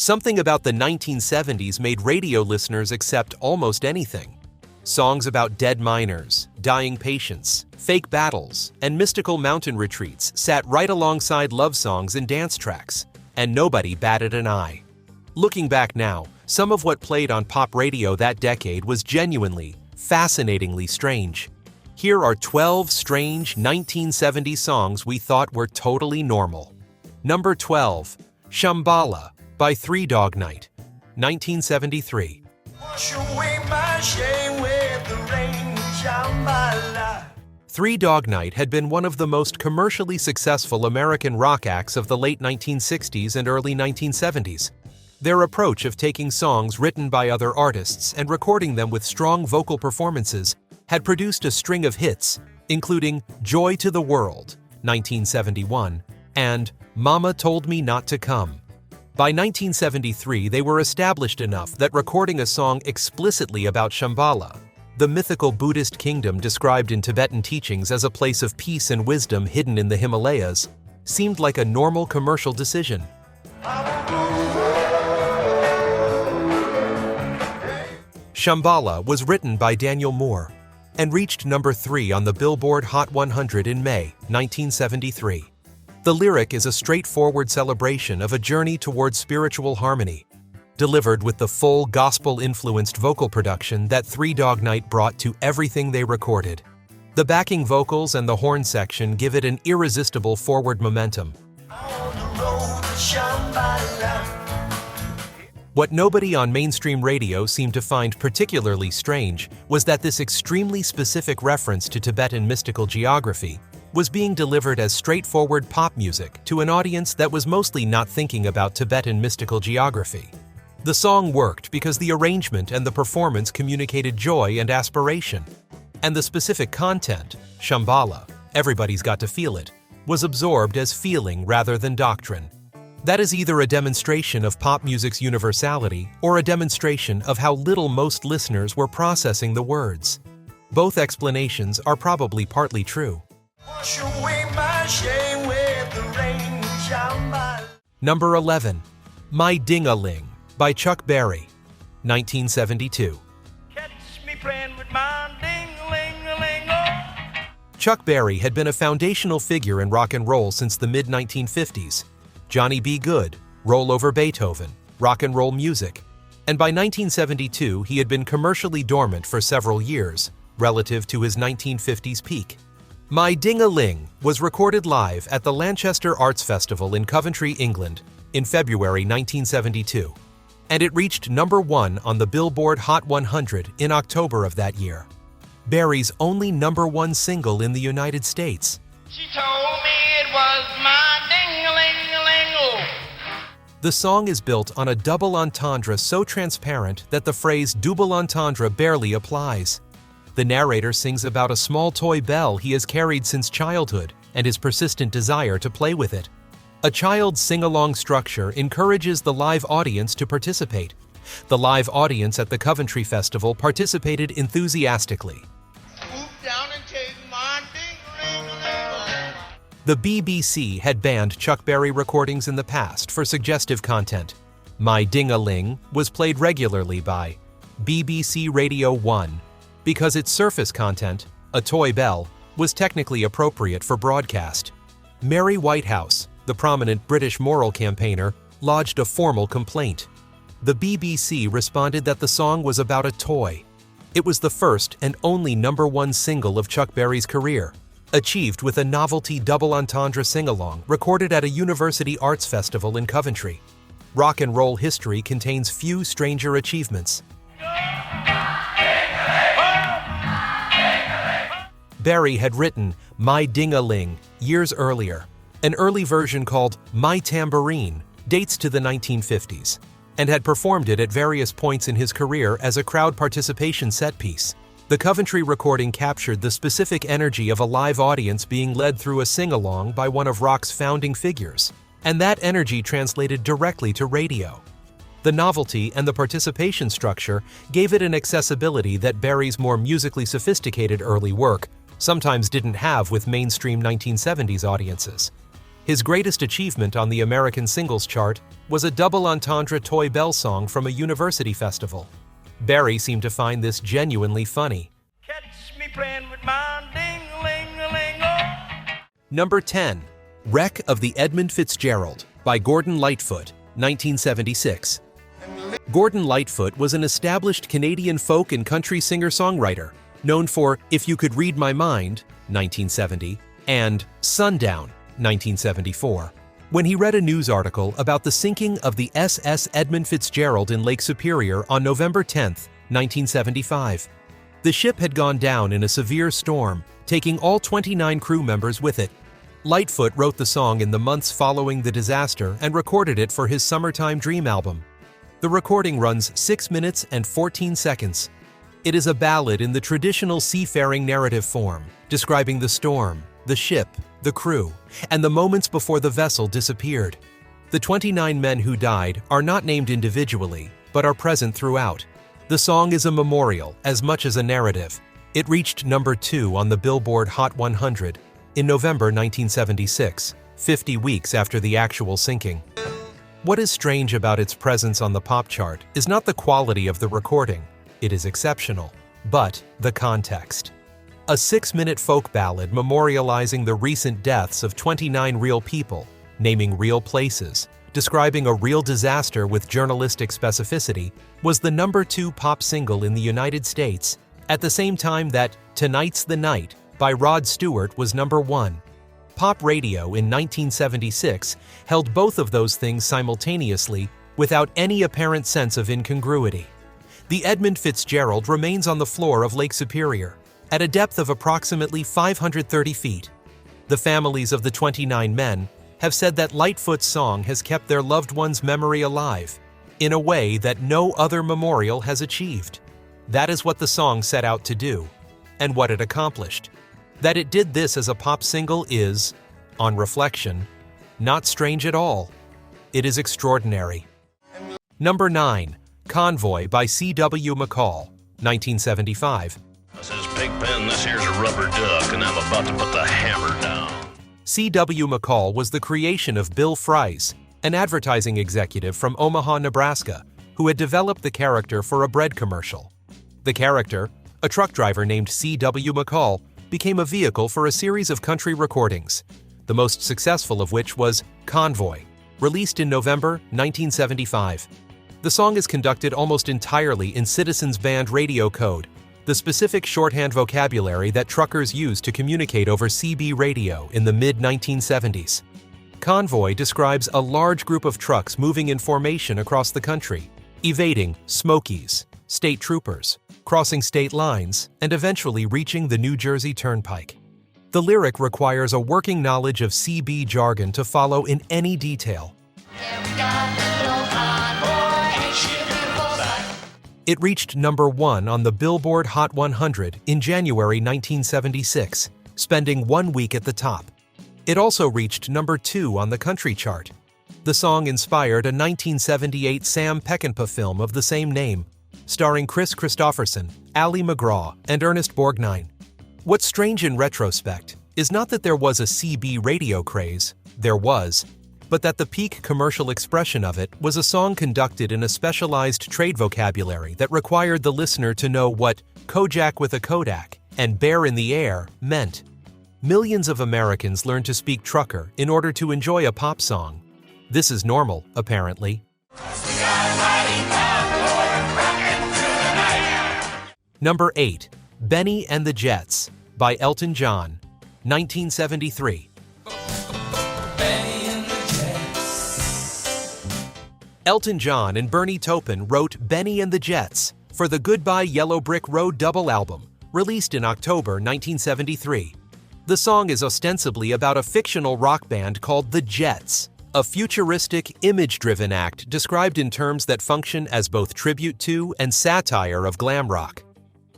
Something about the 1970s made radio listeners accept almost anything. Songs about dead miners, dying patients, fake battles, and mystical mountain retreats sat right alongside love songs and dance tracks, and nobody batted an eye. Looking back now, some of what played on pop radio that decade was genuinely, fascinatingly strange. Here are 12 strange 1970s songs we thought were totally normal. Number 12, Shambala by Three Dog Night, 1973. Wash away my shame with the rain, Shambala. Three Dog Night had been one of the most commercially successful American rock acts of the late 1960s and early 1970s. Their approach of taking songs written by other artists and recording them with strong vocal performances had produced a string of hits, including Joy to the World, 1971, and Mama Told Me Not to Come. By 1973, they were established enough that recording a song explicitly about Shambala, the mythical Buddhist kingdom described in Tibetan teachings as a place of peace and wisdom hidden in the Himalayas, seemed like a normal commercial decision. Shambala was written by Daniel Moore and reached number 3 on the Billboard Hot 100 in May 1973. The lyric is a straightforward celebration of a journey towards spiritual harmony, delivered with the full gospel-influenced vocal production that Three Dog Night brought to everything they recorded. The backing vocals and the horn section give it an irresistible forward momentum. On the road to Shambala. What nobody on mainstream radio seemed to find particularly strange was that this extremely specific reference to Tibetan mystical geography was being delivered as straightforward pop music to an audience that was mostly not thinking about Tibetan mystical geography. The song worked because the arrangement and the performance communicated joy and aspiration, and the specific content, Shambala, everybody's got to feel it, was absorbed as feeling rather than doctrine. That is either a demonstration of pop music's universality or a demonstration of how little most listeners were processing the words. Both explanations are probably partly true. Wash away my shame with the rain, Shambala. Number 11, My Ding-a-ling by Chuck Berry, 1972. Catch me playing with my ding-a-ling-a-ling, oh. Chuck Berry had been a foundational figure in rock and roll since the mid-1950s. Johnny B. Good, Roll Over Beethoven, rock and roll music. And by 1972, he had been commercially dormant for several years, relative to his 1950s peak. My Ding-a-ling was recorded live at the Lanchester Arts Festival in Coventry, England, in February 1972, and it reached number 1 on the Billboard Hot 100 in October of that year. Berry's only number 1 single in the United States. She told me it was my ding-a-ling-a-ling, oh. The song is built on a double entendre so transparent that the phrase double entendre barely applies. The narrator sings about a small toy bell he has carried since childhood and his persistent desire to play with it. A child's sing-along structure encourages the live audience to participate. The live audience at the Coventry Festival participated enthusiastically. Swoop down and take my ding-a-ling-a-ling. The BBC had banned Chuck Berry recordings in the past for suggestive content. My Ding-a-ling was played regularly by BBC Radio 1 because its surface content, a toy bell, was technically appropriate for broadcast. Mary Whitehouse, the prominent British moral campaigner, lodged a formal complaint. The BBC responded that the song was about a toy. It was the first and only number 1 single of Chuck Berry's career, achieved with a novelty double entendre sing-along recorded at a university arts festival in Coventry. Rock and roll history contains few stranger achievements. Berry had written My Ding-a-ling years earlier. An early version called My Tambourine dates to the 1950s and had performed it at various points in his career as a crowd participation set piece. The Coventry recording captured the specific energy of a live audience being led through a sing-along by one of rock's founding figures, and that energy translated directly to radio. The novelty and the participation structure gave it an accessibility that Berry's more musically sophisticated early work sometimes didn't have with mainstream 1970s audiences. His greatest achievement on the American singles chart was a double entendre toy bell song from a university festival. Barry seemed to find this genuinely funny. Catch me playing with my ding-a-ling-a-ling, oh. Number 10. Wreck of the Edmund Fitzgerald by Gordon Lightfoot, 1976. Gordon Lightfoot was an established Canadian folk and country singer-songwriter, known for If You Could Read My Mind, 1970, and Sundown, 1974. When he read a news article about the sinking of the SS Edmund Fitzgerald in Lake Superior on November 10, 1975. The ship had gone down in a severe storm, taking all 29 crew members with it. Lightfoot wrote the song in the months following the disaster and recorded it for his Summertime Dream album. The recording runs 6 minutes and 14 seconds. It is a ballad in the traditional seafaring narrative form, describing the storm, the ship, the crew, and the moments before the vessel disappeared. The 29 men who died are not named individually, but are present throughout. The song is a memorial as much as a narrative. It reached number 2 on the Billboard Hot 100 in November 1976, 50 weeks after the actual sinking. What is strange about its presence on the pop chart is not the quality of the recording, it is exceptional, but the context. A 6-minute folk ballad memorializing the recent deaths of 29 real people, naming real places, describing a real disaster with journalistic specificity, was the number 2 pop single in the United States, at the same time that Tonight's the Night by Rod Stewart was number 1. Pop radio in 1976 held both of those things simultaneously without any apparent sense of incongruity. The Edmund Fitzgerald remains on the floor of Lake Superior, at a depth of approximately 530 feet. The families of the 29 men have said that Lightfoot's song has kept their loved one's memory alive, in a way that no other memorial has achieved. That is what the song set out to do, and what it accomplished. That it did this as a pop single is, on reflection, not strange at all. It is extraordinary. Number 9. Convoy by C.W. McCall, 1975. This is Pigpen, this here's a rubber duck, and I'm about to put the hammer down. C.W. McCall was the creation of Bill Fries, an advertising executive from Omaha, Nebraska, who had developed the character for a bread commercial. The character, a truck driver named C.W. McCall, became a vehicle for a series of country recordings, the most successful of which was Convoy, released in November 1975. The song is conducted almost entirely in Citizens Band radio code, the specific shorthand vocabulary that truckers used to communicate over CB radio in the mid-1970s. Convoy describes a large group of trucks moving in formation across the country, evading Smokies, state troopers, crossing state lines, and eventually reaching the New Jersey Turnpike. The lyric requires a working knowledge of CB jargon to follow in any detail. It reached number 1 on the Billboard Hot 100 in January 1976, spending 1 week at the top. It also reached number 2 on the country chart. The song inspired a 1978 Sam Peckinpah film of the same name, starring Chris Christopherson, Ali MacGraw, and Ernest Borgnine. What's strange in retrospect is not that there was a CB radio craze, there was, but that the peak commercial expression of it was a song conducted in a specialized trade vocabulary that required the listener to know what Kojak with a Kodak and Bear in the Air meant. Millions of Americans learned to speak trucker in order to enjoy a pop song. This is normal, apparently. Number 8. Bennie and the Jets by Elton John, 1973. Elton John and Bernie Taupin wrote Bennie and the Jets for the Goodbye Yellow Brick Road double album, released in October 1973. The song is ostensibly about a fictional rock band called the Jets, a futuristic, image-driven act described in terms that function as both tribute to and satire of glam rock.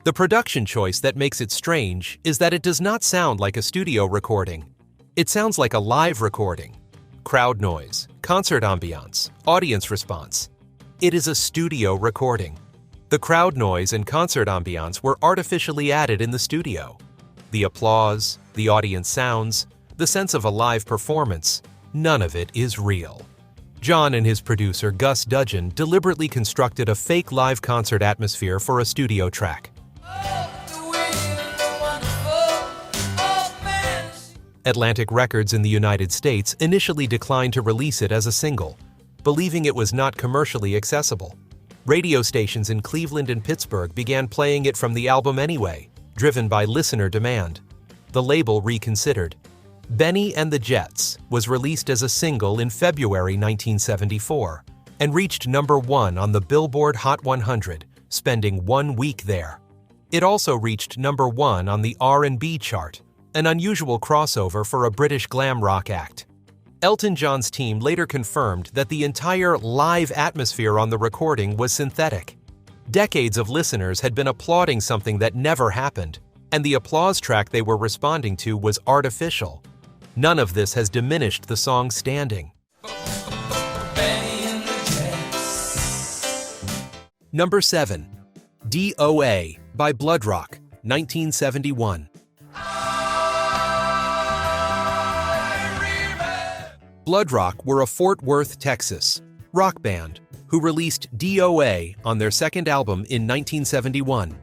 The production choice that makes it strange is that it does not sound like a studio recording. It sounds like a live recording. Crowd noise, concert ambiance, audience response. It is a studio recording. The crowd noise and concert ambiance were artificially added in the studio. The applause, the audience sounds, the sense of a live performance, none of it is real. John and his producer Gus Dudgeon deliberately constructed a fake live concert atmosphere for a studio track. Atlantic Records in the United States initially declined to release it as a single, believing it was not commercially accessible. Radio stations in Cleveland and Pittsburgh began playing it from the album anyway, driven by listener demand. The label reconsidered. Bennie and the Jets was released as a single in February 1974 and reached number 1 on the Billboard Hot 100, spending 1 week there. It also reached number 1 on the R&B chart, an unusual crossover for a British glam rock act. Elton John's team later confirmed that the entire live atmosphere on the recording was synthetic. Decades of listeners had been applauding something that never happened, and the applause track they were responding to was artificial. None of this has diminished the song's standing. Number 7. D.O.A. by Bloodrock, 1971. Bloodrock were a Fort Worth, Texas, rock band who released D.O.A. on their second album in 1971.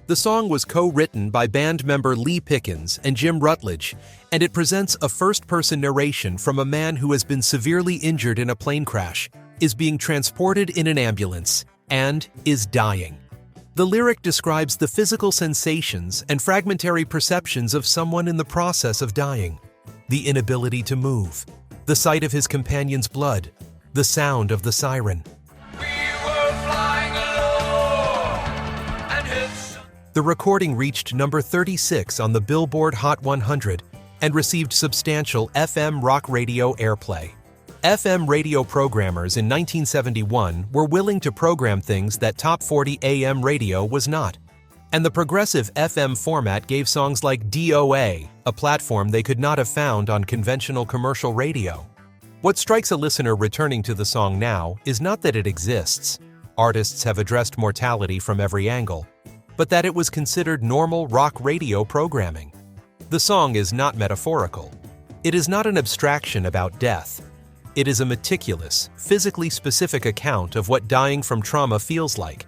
The song was co-written by band member Lee Pickens and Jim Rutledge, and it presents a first-person narration from a man who has been severely injured in a plane crash, is being transported in an ambulance, and is dying. The lyric describes the physical sensations and fragmentary perceptions of someone in the process of dying, the inability to move, the sight of his companion's blood, the sound of the siren. The recording reached number 36 on the Billboard Hot 100 and received substantial FM rock radio airplay. FM radio programmers in 1971 were willing to program things that Top 40 AM radio was not, and the progressive FM format gave songs like D.O.A. a platform they could not have found on conventional commercial radio. What strikes a listener returning to the song now is not that it exists. Artists have addressed mortality from every angle, but that it was considered normal rock radio programming. The song is not metaphorical. It is not an abstraction about death. It is a meticulous, physically specific account of what dying from trauma feels like,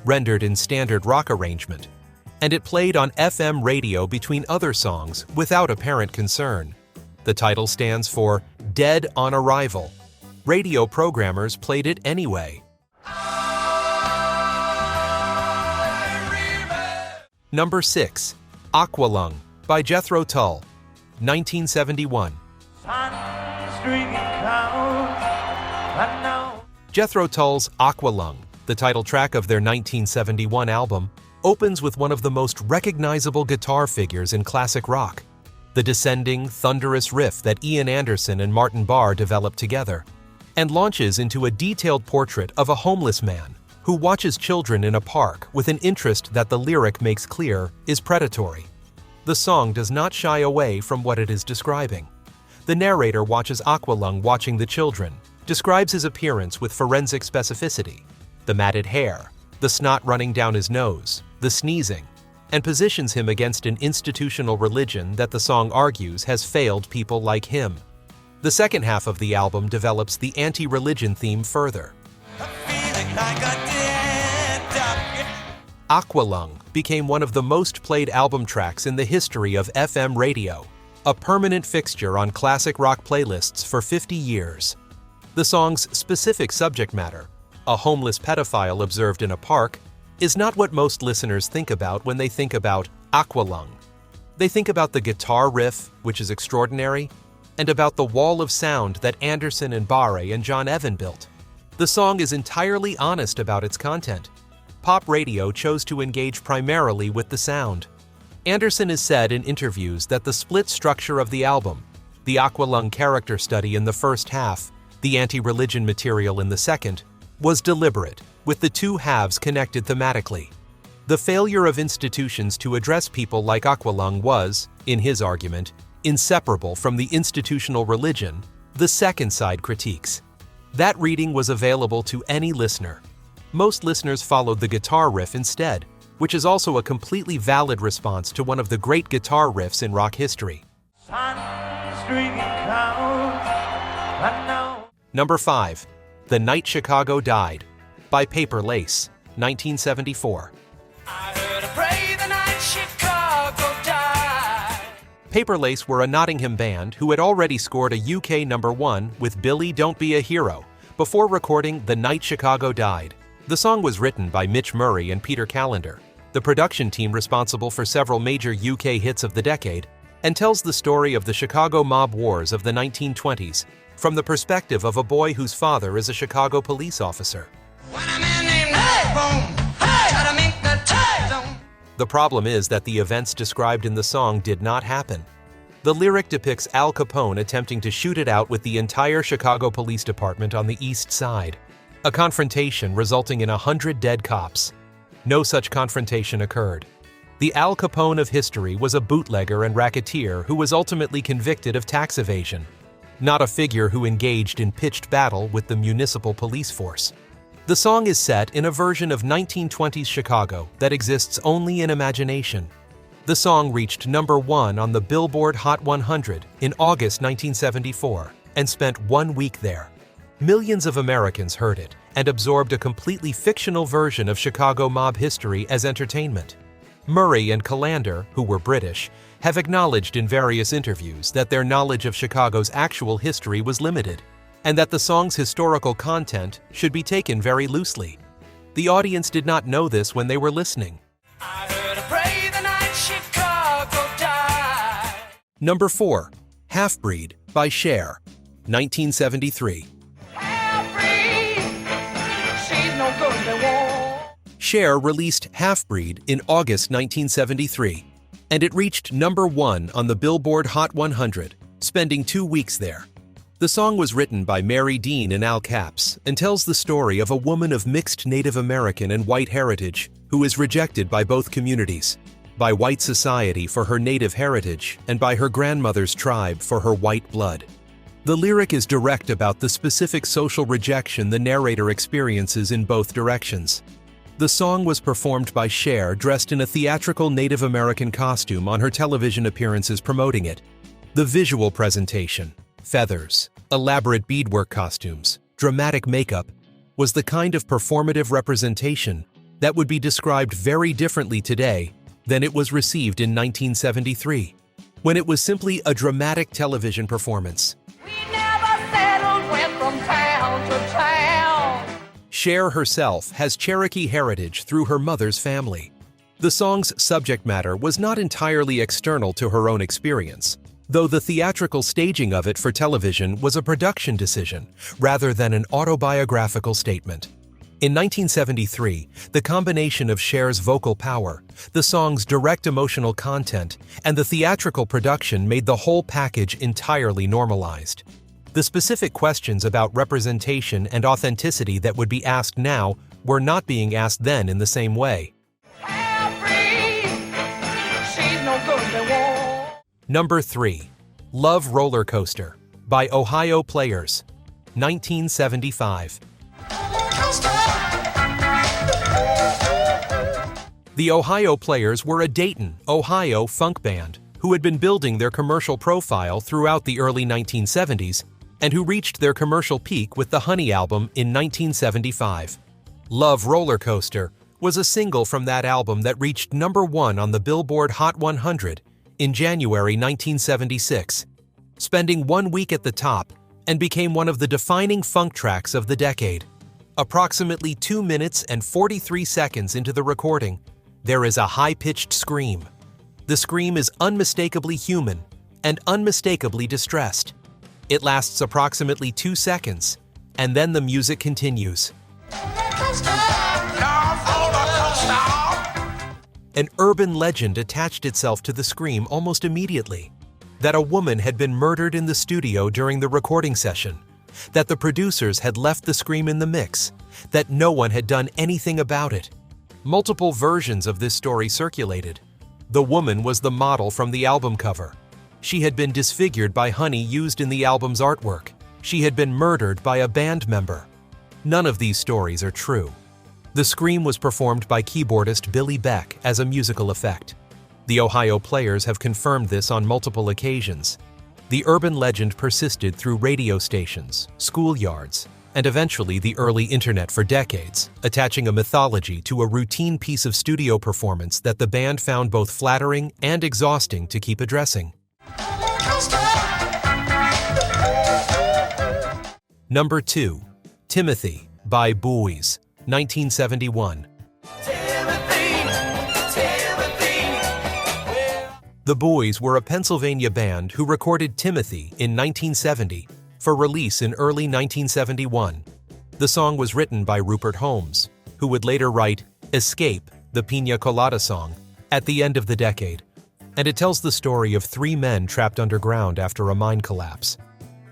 rendered in standard rock arrangement, and it played on FM radio between other songs without apparent concern. The title stands for Dead on Arrival. Radio programmers played it anyway. Number 6. Aqualung by Jethro Tull, 1971. Jethro Tull's Aqualung, the title track of their 1971 album, opens with one of the most recognizable guitar figures in classic rock, the descending, thunderous riff that Ian Anderson and Martin Barre developed together, and launches into a detailed portrait of a homeless man who watches children in a park with an interest that the lyric makes clear is predatory. The song does not shy away from what it is describing. The narrator watches Aqualung watching the children, describes his appearance with forensic specificity, the matted hair, the snot running down his nose, the sneezing, and positions him against an institutional religion that the song argues has failed people like him. The second half of the album develops the anti-religion theme further. Aqualung became one of the most played album tracks in the history of FM radio, a permanent fixture on classic rock playlists for 50 years. The song's specific subject matter, a homeless pedophile observed in a park, is not what most listeners think about when they think about Aqualung. They think about the guitar riff, which is extraordinary, and about the wall of sound that Anderson and Barre and John Evan built. The song is entirely honest about its content. Pop radio chose to engage primarily with the sound. Anderson has said in interviews that the split structure of the album, the Aqualung character study in the first half, the anti-religion material in the second, was deliberate, with the two halves connected thematically. The failure of institutions to address people like Aqualung was, in his argument, inseparable from the institutional religion, the second side critiques. That reading was available to any listener. Most listeners followed the guitar riff instead, which is also a completely valid response to one of the great guitar riffs in rock history. Number 5. The Night Chicago Died by Paper Lace, 1974. I heard her pray the night Chicago died. Paper Lace were a Nottingham band who had already scored a UK number 1 with Billy Don't Be a Hero before recording The Night Chicago Died. The song was written by Mitch Murray and Peter Callender, the production team responsible for several major UK hits of the decade, and tells the story of the Chicago mob wars of the 1920s from the perspective of a boy whose father is a Chicago police officer. The problem is that the events described in the song did not happen. The lyric depicts Al Capone attempting to shoot it out with the entire Chicago Police Department on the East Side, a confrontation resulting in 100 dead cops. No such confrontation occurred. The Al Capone of history was a bootlegger and racketeer who was ultimately convicted of tax evasion, not a figure who engaged in pitched battle with the municipal police force. The song is set in a version of 1920s Chicago that exists only in imagination. The song reached number 1 on the Billboard Hot 100 in August 1974 and spent 1 week there. Millions of Americans heard it and absorbed a completely fictional version of Chicago mob history as entertainment. Murray and Callender, who were British, have acknowledged in various interviews that their knowledge of Chicago's actual history was limited, and that the song's historical content should be taken very loosely. The audience did not know this when they were listening. I heard her pray the night Chicago died. Number 4. Half-Breed by Cher, 1973. Cher released Half-Breed in August 1973, and it reached number 1 on the Billboard Hot 100, spending 2 weeks there. The song was written by Mary Dean and Al Capps and tells the story of a woman of mixed Native American and white heritage who is rejected by both communities, by white society for her Native heritage and by her grandmother's tribe for her white blood. The lyric is direct about the specific social rejection the narrator experiences in both directions. The song was performed by Cher dressed in a theatrical Native American costume on her television appearances promoting it. The visual presentation, feathers, elaborate beadwork costumes, dramatic makeup, was the kind of performative representation that would be described very differently today than it was received in 1973, when it was simply a dramatic television performance. We never settled, went from town to town. Cher herself has Cherokee heritage through her mother's family. The song's subject matter was not entirely external to her own experience, though the theatrical staging of it for television was a production decision rather than an autobiographical statement. In 1973, the combination of Cher's vocal power, the song's direct emotional content, and the theatrical production made the whole package entirely normalized. The specific questions about representation and authenticity that would be asked now were not being asked then in the same way. Number 3. Love Rollercoaster by Ohio Players, 1975. The Ohio Players were a Dayton, Ohio funk band who had been building their commercial profile throughout the early 1970s and who reached their commercial peak with the Honey album in 1975. Love Rollercoaster was a single from that album that reached number 1 on the Billboard Hot 100 in January 1976, spending 1 week at the top and became one of the defining funk tracks of the decade. Approximately 2 minutes and 43 seconds into the recording, there is a high-pitched scream. The scream is unmistakably human and unmistakably distressed. It lasts approximately 2 seconds, and then the music continues. An urban legend attached itself to the scream almost immediately, that a woman had been murdered in the studio during the recording session, that the producers had left the scream in the mix, that no one had done anything about it. Multiple versions of this story circulated. The woman was the model from the album cover. She had been disfigured by honey used in the album's artwork. She had been murdered by a band member. None of these stories are true. The scream was performed by keyboardist Billy Beck as a musical effect. The Ohio Players have confirmed this on multiple occasions. The urban legend persisted through radio stations, schoolyards, and eventually the early internet for decades, attaching a mythology to a routine piece of studio performance that the band found both flattering and exhausting to keep addressing. Number 2. Timothy by Buoys, 1971. The Buoys were a Pennsylvania band who recorded Timothy in 1970 for release in early 1971. The song was written by Rupert Holmes, who would later write Escape, the Pina Colada song, at the end of the decade, and it tells the story of 3 men trapped underground after a mine collapse.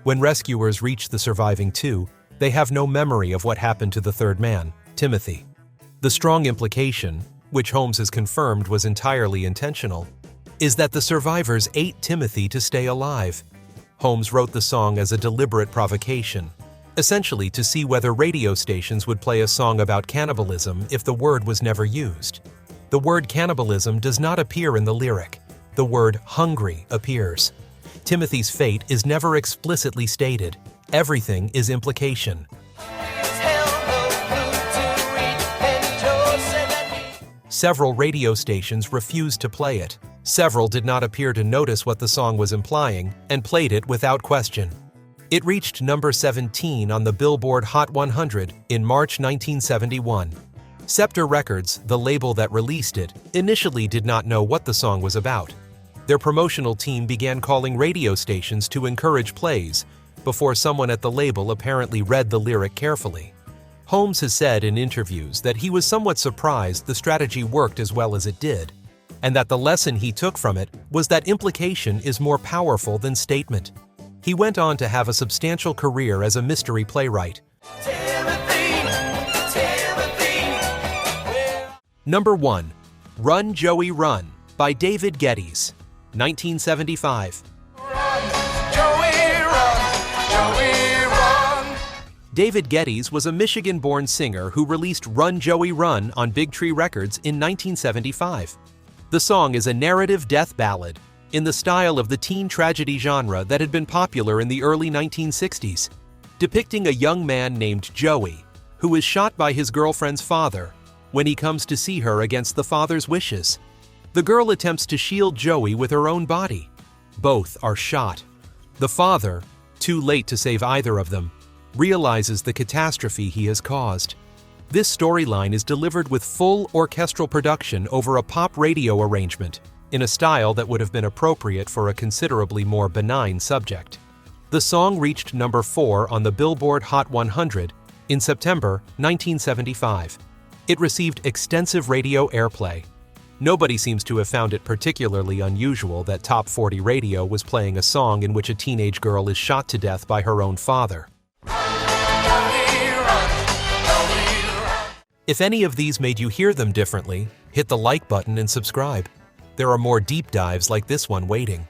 When rescuers reach the surviving 2, they have no memory of what happened to the third man, Timothy. The strong implication, which Holmes has confirmed was entirely intentional, is that the survivors ate Timothy to stay alive. Holmes wrote the song as a deliberate provocation, essentially to see whether radio stations would play a song about cannibalism if the word was never used. The word cannibalism does not appear in the lyric. The word hungry appears. Timothy's fate is never explicitly stated. Everything is implication. Several radio stations refused to play it. Several did not appear to notice what the song was implying and played it without question. It reached number 17 on the Billboard Hot 100 in March 1971. Scepter Records, the label that released it, initially did not know what the song was about. Their promotional team began calling radio stations to encourage plays, before someone at the label apparently read the lyric carefully. Holmes has said in interviews that he was somewhat surprised the strategy worked as well as it did, and that the lesson he took from it was that implication is more powerful than statement. He went on to have a substantial career as a mystery playwright. Number 1. Run, Joey, Run by David Geddes, 1975. David Geddes was a Michigan-born singer who released Run, Joey, Run on Big Tree Records in 1975. The song is a narrative death ballad in the style of the teen tragedy genre that had been popular in the early 1960s, depicting a young man named Joey who is shot by his girlfriend's father when he comes to see her against the father's wishes. The girl attempts to shield Joey with her own body. Both are shot. The father, too late to save either of them, realizes the catastrophe he has caused. This storyline is delivered with full orchestral production over a pop radio arrangement, in a style that would have been appropriate for a considerably more benign subject. The song reached number 4 on the Billboard Hot 100 in September 1975. It received extensive radio airplay. Nobody seems to have found it particularly unusual that Top 40 Radio was playing a song in which a teenage girl is shot to death by her own father. If any of these made you hear them differently, hit the like button and subscribe. There are more deep dives like this one waiting.